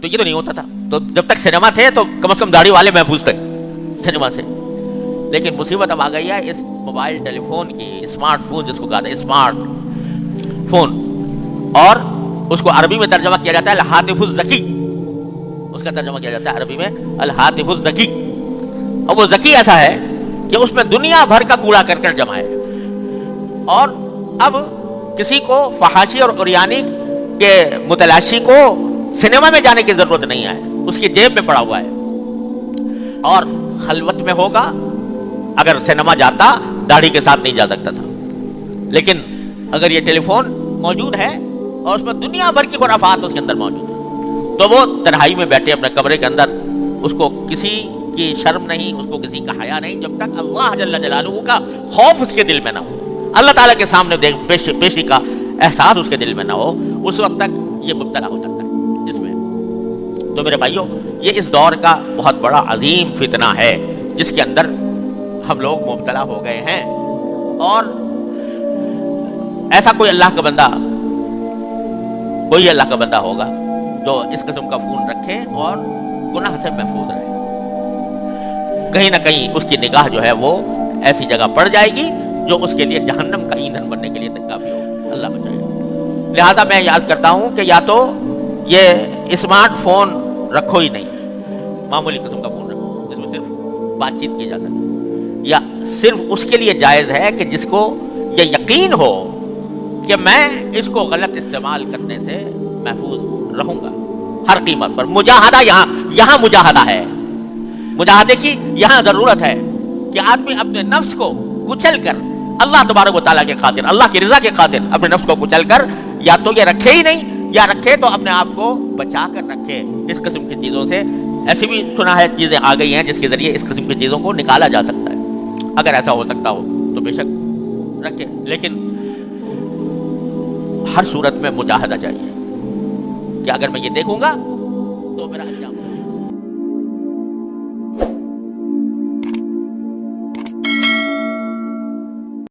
تو یہ تو نہیں ہوتا تھا. تو جب تک سنیما تھے تو کم از کم داڑھی والے محفوظ تھے سنیما سے. لیکن مصیبت اب آ گئی ہے اس موبائل ٹیلی فون کی, اسمارٹ فون جس کو کہا ہے اسمارٹ فون, اور اس کو عربی میں ترجمہ کیا جاتا ہے الہاتف الذکی. اس کا ترجمہ کیا جاتا ہے عربی میں الہاتف الذکی. اور وہ ذکی ایسا ہے کہ اس میں دنیا بھر کا کوڑا کرکٹ جمع ہے, اور اب کسی کو فحاشی اور عریانی کے متلاشی کو سنیما میں جانے کی ضرورت نہیں ہے, اس کی جیب میں پڑا ہوا ہے, اور خلوت میں ہوگا. اگر سنیما جاتا داڑھی کے ساتھ نہیں جا سکتا تھا, لیکن اگر یہ ٹیلی فون موجود ہے اور اس میں دنیا بھر کی خرافات اس کے اندر موجود ہے, تو وہ تنہائی میں بیٹھے اپنے کمرے کے اندر, اس کو کسی کی شرم نہیں, اس کو کسی کا حیا نہیں, جب تک اللہ جل جلالہ کا خوف اس کے دل میں نہ ہو, اللہ تعالیٰ کے سامنے پیشی کا احساس اس کے دل میں نہ ہو, اس وقت تک یہ مبتلا ہو جاتا ہے اس میں. تو میرے بھائیوں, یہ اس دور کا بہت بڑا عظیم فتنہ ہے جس کے اندر ہم لوگ مبتلا ہو گئے ہیں. اور ایسا کوئی اللہ کا بندہ ہوگا جو اس قسم کا فون رکھے اور گناہ سے محفوظ رہے. کہیں نہ کہیں اس کی نگاہ جو ہے وہ ایسی جگہ پڑ جائے گی جو اس کے لیے جہنم کا ایندھن بننے کے لیے کافی ہوگا, اللہ بچائے. لہذا میں یاد کرتا ہوں کہ یا تو یہ اسمارٹ فون رکھو ہی نہیں, معمولی قسم کا فون رکھو جس میں صرف بات چیت کی جا سکے, یا صرف اس کے لیے جائز ہے کہ جس کو یہ یقین ہو کہ میں اس کو غلط استعمال کرنے سے محفوظ رہوں گا ہر قیمت پر. مجاہدہ یہاں مجاہدہ ہے, مجاہدے کی یہاں ضرورت ہے کہ آدمی اپنے نفس کو کچل کر اللہ تبارک و تعالیٰ کے خاطر, اللہ کی رضا کے خاطر اپنے نفس کو کچل کر یا تو یہ رکھے ہی نہیں, یا رکھے تو اپنے آپ کو بچا کر رکھے اس قسم کی چیزوں سے. ایسی بھی سنا ہے چیزیں آ گئی ہیں جس کے ذریعے اس قسم کی چیزوں کو نکالا جا سکتا ہے. اگر ایسا ہو سکتا ہو تو بے شک رکھے, لیکن ہر صورت میں مجاہدہ چاہیے کہ اگر میں یہ دیکھوں گا تو میرا انجام